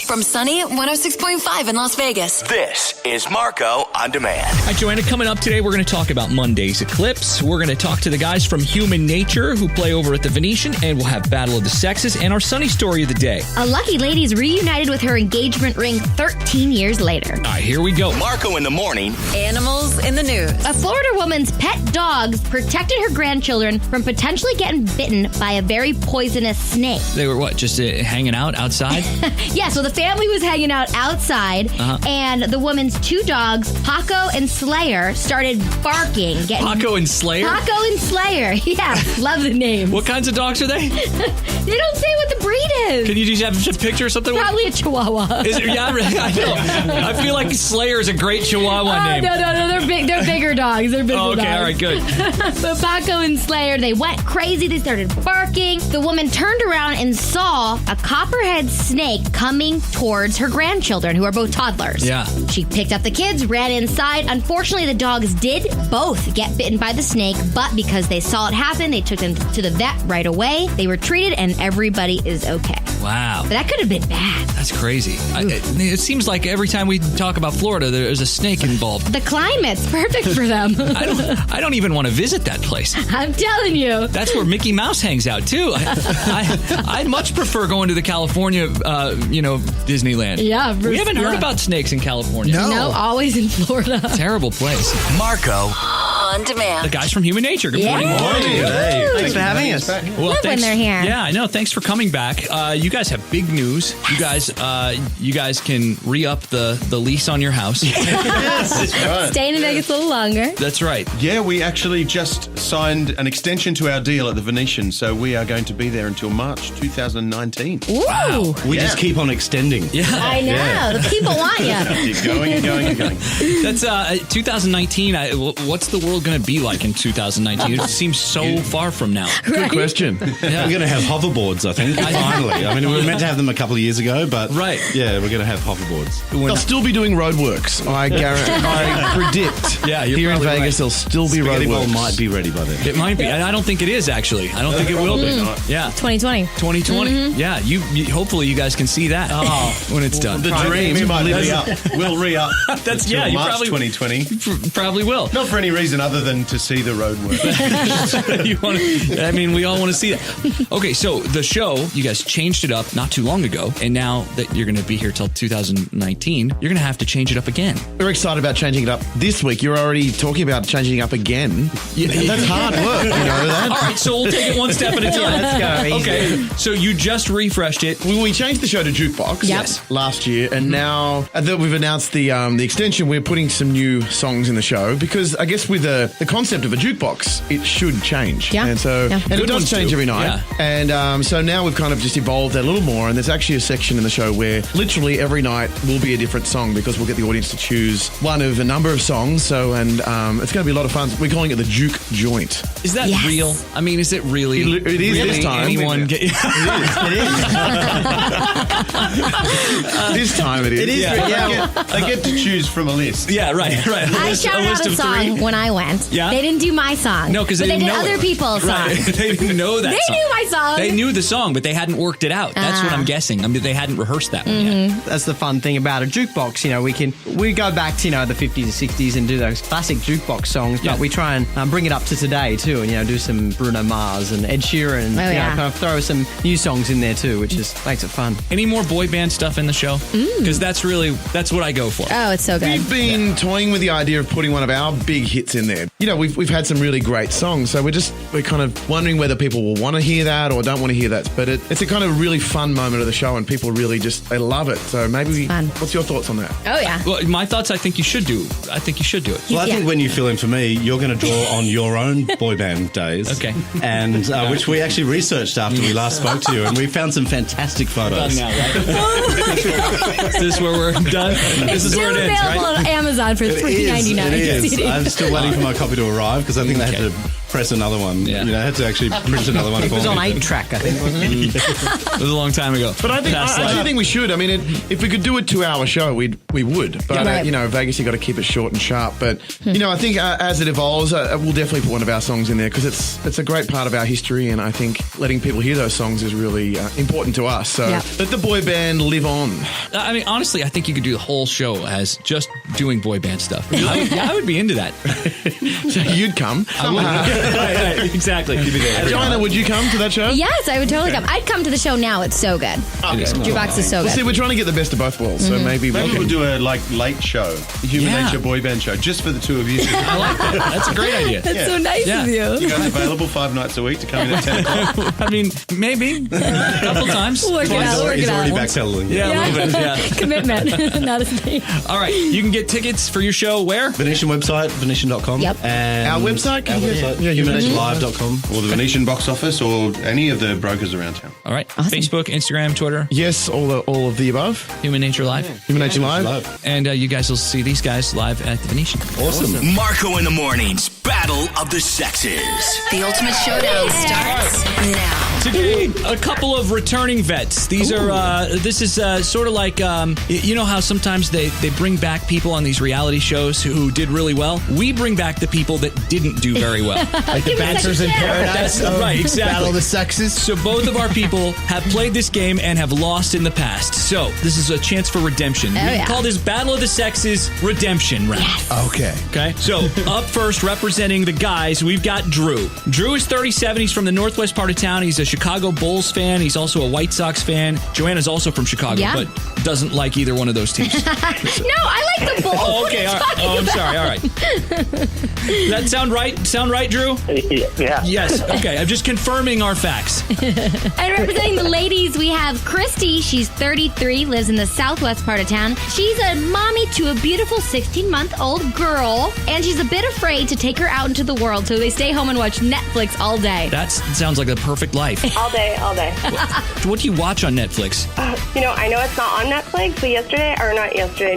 From Sunny 106.5 in Las Vegas. This is Marco on Demand. Hi, Joanna. Coming up today, we're going to talk about Monday's eclipse. We're going to talk to the guys from Human Nature who play over at the Venetian, and we'll have Battle of the Sexes and our Sunny story of the day. A lucky lady's reunited with her engagement ring 13 years later. All right, here we go. Marco in the morning. Animals in the news. A Florida woman's pet dogs protected her grandchildren from potentially getting bitten by a very poisonous snake. They were what, just hanging out outside? Yeah, so the family was hanging out outside, and the woman's two dogs, Paco and Slayer, started barking. Paco and Slayer? Paco and Slayer, yeah, love the name. What kinds of dogs are they? They don't say what the breed is. Can you just have a picture or something? Probably a Chihuahua. Is it? Yeah, I know. I feel like Slayer is a great Chihuahua name. No, they're big. They're bigger dogs. They're bigger dogs. Okay, all right, good. But Paco and Slayer, they went crazy. They started barking. The woman turned around and saw a copperhead snake coming towards her grandchildren, who are both toddlers. Yeah. She picked up the kids, ran inside. Unfortunately, the dogs did both get bitten by the snake, but because they saw it happen, they took them to the vet right away. They were treated, and everybody is okay. Wow. But that could have been bad. That's crazy. It seems like every time we talk about Florida, there's a snake involved. The climate's perfect for them. I don't even want to visit that place. I'm telling you. That's where Mickey Mouse hangs out, too. I'd much prefer going to the California, Disneyland. Yeah. We haven't heard about snakes in California. No, always in Florida. Terrible place. Marco On Demand. The guys from Human Nature. Good morning. Hey, thanks for having us. Well, Love when they're here. Yeah, I know. Thanks for coming back. You guys have big news. You guys can re-up the lease on your house. That's right. Staying in Vegas a little longer. That's right. Yeah, we actually just signed an extension to our deal at the Venetian, so we are going to be there until March 2019. Ooh. Wow. We just keep on extending. Yeah. I know. The people want you. Keep going and going and going. That's 2019. What's the world going to be like in 2019? It seems so far from now. Good question. Yeah. We're going to have hoverboards, I think, finally. I mean, we were meant to have them a couple of years ago, but yeah, we're going to have hoverboards. They'll still be doing roadworks. I predict. Yeah, you're here in probably Vegas, right. there'll still be Spaghetti bowl roadworks. might be ready by then. It might be. And I don't think it is, actually. I don't think it will be. Yeah. 2020. 2020. Yeah. You hopefully you guys can see that when it's done. The dream. We might re-up. We'll re-up. That's until you March probably 2020. Probably will. Not for any reason other than to see the roadwork. We all want to see that. Okay, so the show, you guys changed it up not too long ago, and now that you're going to be here till 2019, you're going to have to change it up again. We're excited about changing it up this week. You're already talking about changing it up again. Yeah, that's hard work, you know that? All right, so we'll take it one step at a time. Let's go. Okay, so you just refreshed it. We changed the show to Jukebox last year, and now that we've announced the extension, we're putting some new songs in the show because I guess with the concept of a jukebox, it should change. Yeah. And so and Good it does ones change too. every night. Yeah. And so now we've kind of just evolved that a little more, and there's actually a section in the show where literally every night will be a different song because we'll get the audience to choose one of a number of songs. So it's going to be a lot of fun. We're calling it the Juke Joint. Is that real? I mean, is it really? It is really this time. Anyone get? It is. This time it is. It is. Yeah. They get to choose from a list. Yeah, right. I shouted out a song when I went. Yeah? They didn't do my song. No, because they didn't did know other it. people's Right. songs. They didn't know that. They song. knew my song. They knew the song, but they hadn't worked it out. That's what I'm guessing. I mean, they hadn't rehearsed that one yet. That's the fun thing about a jukebox. You know, we go back to the 50s and 60s and do those classic jukebox songs, but we try and bring it up to today too, and do some Bruno Mars and Ed Sheeran, and kind of throw some new songs in there too, which just makes it fun. Any more boy band stuff in the show? Because that's what I go for. Oh, it's so good. We've been toying with the idea of putting one of our big hits in there. You know, we've had some really great songs, so we're kind of wondering whether people will want to hear that or don't want to hear that. But it's a kind of really fun moment of the show, and people really they love it. So maybe what's your thoughts on that? Oh yeah. Well, my thoughts. I think you should do it. Well, I think when you fill in for me, you're going to draw on your own boy band days. Okay. And which we actually researched after we last spoke to you, and we found some fantastic photos. Done now, right? Is this where we're done? This is where it ends, available right? on Amazon for $3.99. It is. I'm still waiting for my copy to arrive because I think they had to press another one. Yeah. I had to actually print another one. It was for on me. 8-track, I think, wasn't it? It was a long time ago. But I think we should. I mean, if we could do a 2-hour show, we would. But Vegas, you got to keep it short and sharp. But I think as it evolves, we'll definitely put one of our songs in there because it's a great part of our history, and I think letting people hear those songs is really important to us. So let the boy band live on. I mean, honestly, I think you could do the whole show as just doing boy band stuff. I would be into that. So you'd come. Right, exactly. Joanna, would you come to that show? Yes, I would totally come. I'd come to the show now. It's so good. Jukebox is so good. See, we're trying to get the best of both worlds, so maybe we'll do a late show, Human Nature boy band show, just for the two of you. I like that. That's a great idea. That's so nice of you. You guys available 5 nights a week to come in at 10 o'clock? I mean, maybe a couple times. We'll work it out. He's already backpedaling. Yeah, a little bit. Yeah. Commitment. Not a thing. All right, you can get tickets for your show where? Venetian website, Venetian.com. Yep. And our website? HumanNatureLive.com. Or the Venetian box office, or any of the brokers around town. All right. Awesome. Facebook, Instagram, Twitter. Yes, all of the above. Human Nature Live. Human Nature Live. And you guys will see these guys live at the Venetian. Awesome. Marco in the Mornings, Battle of the Sexes. The Ultimate Showdown starts now. Today, a couple of returning vets. These are, this is sort of like, you know how sometimes they bring back people on these reality shows who did really well? We bring back the people that didn't do very well. Like the Bachelors in Paradise. That's right, exactly. Battle of the Sexes. So both of our people have played this game and have lost in the past. So this is a chance for redemption. We call this Battle of the Sexes Redemption Round. Yes. Okay. So up first, representing the guys, we've got Drew. Drew is 37. He's from the northwest part of town. He's a Chicago Bulls fan. He's also a White Sox fan. Joanna's also from Chicago, but doesn't like either one of those teams. No, I like the Bulls. Oh, okay. All right. I'm sorry. All right. Does that sound right? Sound right, Drew? Yeah. Yes. Okay. I'm just confirming our facts. And representing the ladies, we have Christy. She's 33, lives in the southwest part of town. She's a mommy to a beautiful 16-month-old girl, and she's a bit afraid to take her out into the world, so they stay home and watch Netflix all day. That sounds like the perfect life. All day. What do you watch on Netflix? I know it's not on Netflix, but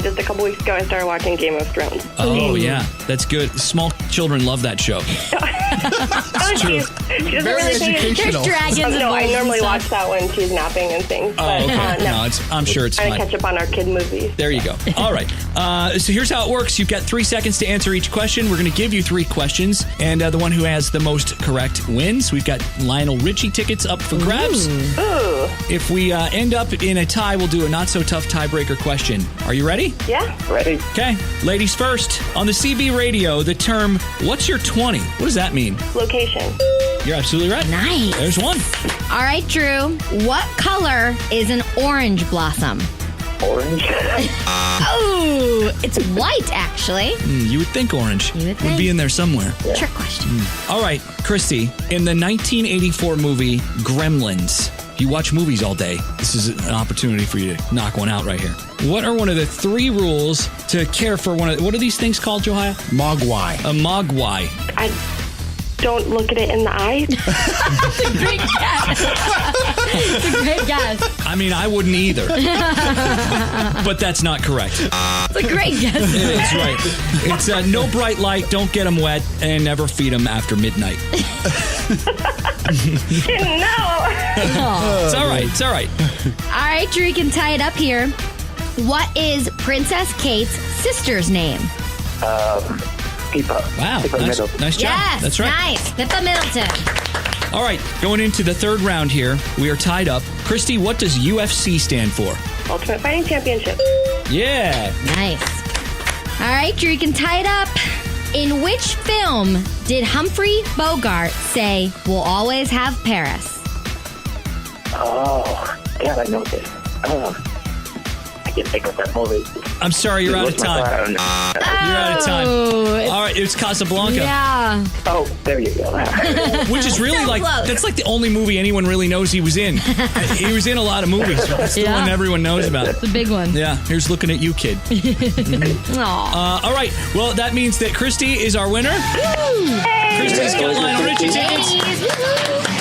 just a couple weeks ago, I started watching Game of Thrones. Oh, yeah. That's good. Small children love that show. It's true. She doesn't Very really think educational. There's dragons and No, I wolves normally and watch stuff. that when she's napping and things. Oh, But, okay. no. I'm sure it's I fine. catch up on our kid movies. There you go. All right. So here's how it works. You've got 3 seconds to answer each question. We're going to give you 3 questions, and the one who has the most correct wins. We've got Lionel Richie tickets up for grabs. Ooh. If we end up in a tie, we'll do a not-so-tough tiebreaker question. Are you ready? Yeah. Ready? Okay. Ladies first. On the CB radio, the term, what's your 20? What does that mean? Location. You're absolutely right. Nice. There's one. All right, Drew. What color is an orange blossom? Orange. Oh, it's white, actually. You would think orange. You would Would think. be in there somewhere. Trick question. All right, Christy. In the 1984 movie Gremlins, you watch movies all day. This is an opportunity for you to knock one out right here. What are one of the 3 rules to care for one of... What are these things called, Josiah? Mogwai. A mogwai. I don't look at it in the eye. That's a great guess. It's a great guess. I mean, I wouldn't either. But that's not correct. It's a great guess. That's right. It's no bright light, don't get them wet, and never feed them after midnight. No. It's all right. It's all right. All right, Drew, you can tie it up here. What is Princess Kate's sister's name? Pippa. Wow. Nice job. Yes, That's right. nice. Pippa Middleton. All right. Going into the 3rd round here, we are tied up. Christy, what does UFC stand for? Ultimate Fighting Championship. Yeah. Nice. All right, Drew, you can tie it up. In which film did Humphrey Bogart say, "We'll always have Paris"? Oh, God, I know this. I can't think of that movie. I'm sorry, you're out of time. You're out of time. All right, it's Casablanca. Yeah. Oh, there you go. Which is really So like, close. that's like the only movie anyone really knows he was in. He was in a lot of movies. But that's the Yeah. one everyone knows about. It's a big one. Yeah, here's looking at you, kid. Aw. All right, well, that means that Christy is our winner. Christy's got Lionel Richie tickets.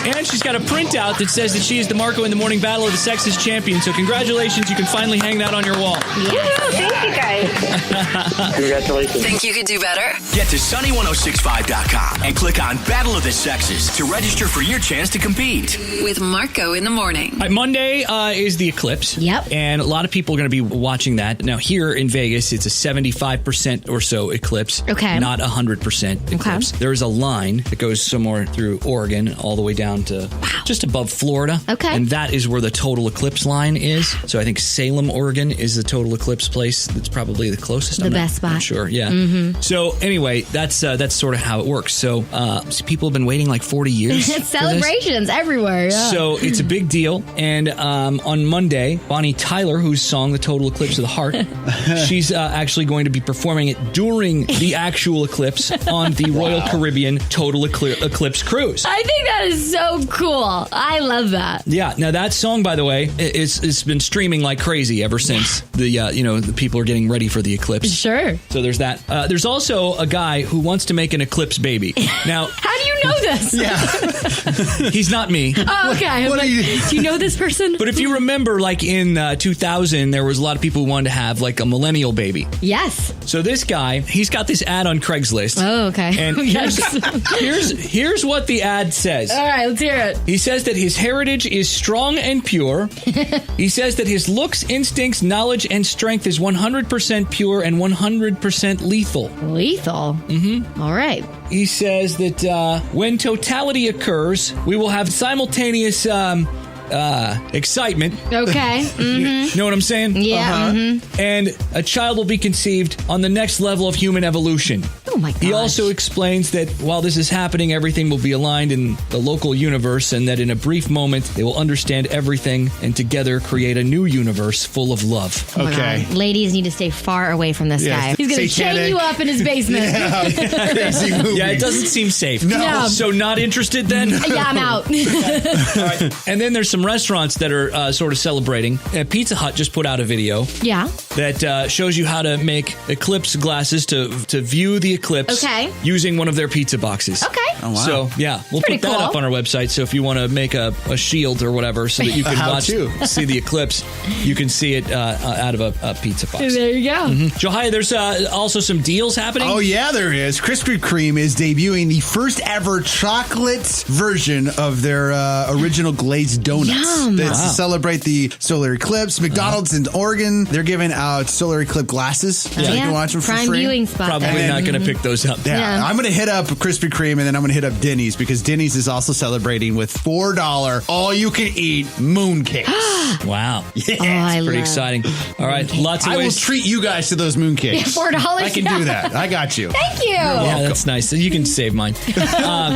And she's got a printout that says that she is the Marco in the Morning Battle of the Sexes champion. So congratulations, you can finally hang that on your wall. Yeah. Thank you, guys. Congratulations. Think you could do better? Get to sunny1065.com and click on Battle of the Sexes to register for your chance to compete. With Marco in the morning. All right, Monday is the eclipse. Yep. And a lot of people are going to be watching that. Now, here in Vegas, it's a 75% or so eclipse. Okay. Not 100% eclipse. Okay. There is a line that goes somewhere through Oregon all the way down to just above Florida. Okay. And that is where the total eclipse line is. So I think Salem, Oregon is the total eclipse place. That's probably the closest. The best spot. Not sure. Yeah. So anyway, that's sort of how it works. So people have been waiting like 40 years. It's celebrations everywhere. Yeah. So it's a big deal. And on Monday, Bonnie Tyler, whose song The Total Eclipse of the Heart, she's actually going to be performing it during the actual eclipse on the Royal Caribbean Total Eclipse Cruise. I think that is so cool. I love that. Yeah. Now that song, by the way, it's been streaming like crazy ever since the people are getting ready for the eclipse. Sure. So there's that. There's also a guy who wants to make an eclipse baby. Now, how do you know this? Yeah. He's not me. Oh, okay. Do you know this person? But if you remember, like in 2000, there was a lot of people who wanted to have like a millennial baby. Yes. So this guy, he's got this ad on Craigslist. Oh, okay. And here's what the ad says. All right, let's hear it. He says that his heritage is strong and pure. He says that his looks, instincts, knowledge, and strength is 100% pure and 100% lethal. Lethal? Mm-hmm. All right. He says that when totality occurs, we will have simultaneous excitement. Okay. Mm-hmm. Know what I'm saying? Yeah. Mm-hmm. And a child will be conceived on the next level of human evolution. Oh my gosh. He also explains that while this is happening, everything will be aligned in the local universe, and that in a brief moment, they will understand everything and together create a new universe full of love. Oh Okay. Ladies need to stay far away from this guy. He's going to chain you up in his basement. Crazy movie. Yeah, it doesn't seem safe. No. So not interested then? Yeah, I'm out. All right. And then there's some restaurants that are sort of celebrating. Pizza Hut just put out a video Yeah. that shows you how to make eclipse glasses to view the eclipse using one of their pizza boxes. Okay. Oh, wow. So, yeah, we'll Pretty put that cool. up on our website. So if you want to make a shield or whatever so that you can see the eclipse, you can see it out of a pizza box. There you go. Josiah, there's also some deals happening. Oh, yeah, there is. Krispy Kreme is debuting the first ever chocolate version of their original glazed donuts. Yum. That's Wow. to celebrate the solar eclipse. McDonald's in Oregon, they're giving out solar eclipse glasses. So you can watch them for Prime free. viewing spot. Probably there. not going to pick those up. Yeah, Yeah. I'm going to hit up Krispy Kreme and then I'm going to hit up Denny's because Denny's is also celebrating with $4 all-you-can-eat mooncakes. Wow. Yeah. Oh, I Pretty love exciting. All right, lots of I will ways. treat you guys to those mooncakes. Yeah, $4. I can do that. I got you. Thank you. Yeah, that's nice. You can save mine.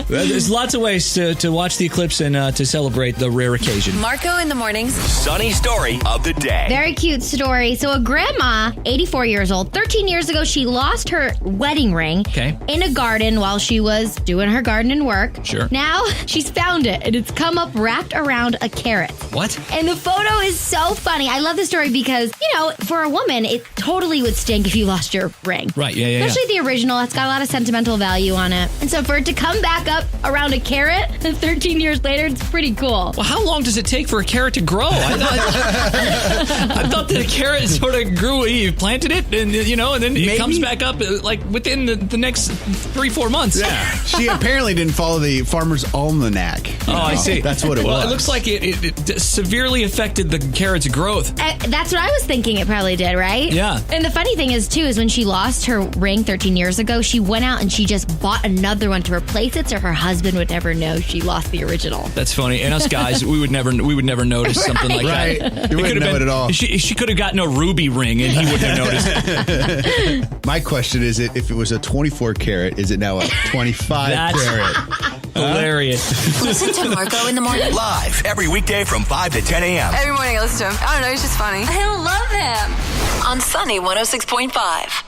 There's lots of ways to watch the eclipse and to celebrate the rare occasion. Marco in the mornings. Sunny story of the day. Very cute story. So a grandma, 84 years old, 13 years ago, she lost her wedding ring in a garden while she was doing her gardening work. Sure. Now she's found it, and it's come up wrapped around a carrot. What? And the photo is so funny. I love this story because, for a woman, it totally would stink if you lost your ring. Right, yeah. Especially the original. It's got a lot of sentimental value on it. And so for it to come back up around a carrot 13 years later, it's pretty cool. Well, how long does it take for a carrot to grow? I thought that a carrot sort of grew. You planted it, and then it comes back up like within the next 3-4 months. Yeah. She apparently didn't follow the Farmer's Almanac. I see. That's what it was. Well, it looks like it severely affected the carrot's growth. That's what I was thinking it probably did, right? Yeah. And the funny thing is, too, is when she lost her ring 13 years ago, she went out and she just bought another one to replace it so her husband would never know she lost the original. That's funny. And us guys, we would never notice something like that. You wouldn't know it at all. She could have gotten a ruby ring and he wouldn't have noticed. My question is, if it was a 24 carat, is it now a 25 carat? Hilarious. Listen to Marco in the morning. Live every weekday from 5 to 10 a.m. Every morning I listen to him. I don't know, he's just funny. I love him. On Sunny 106.5.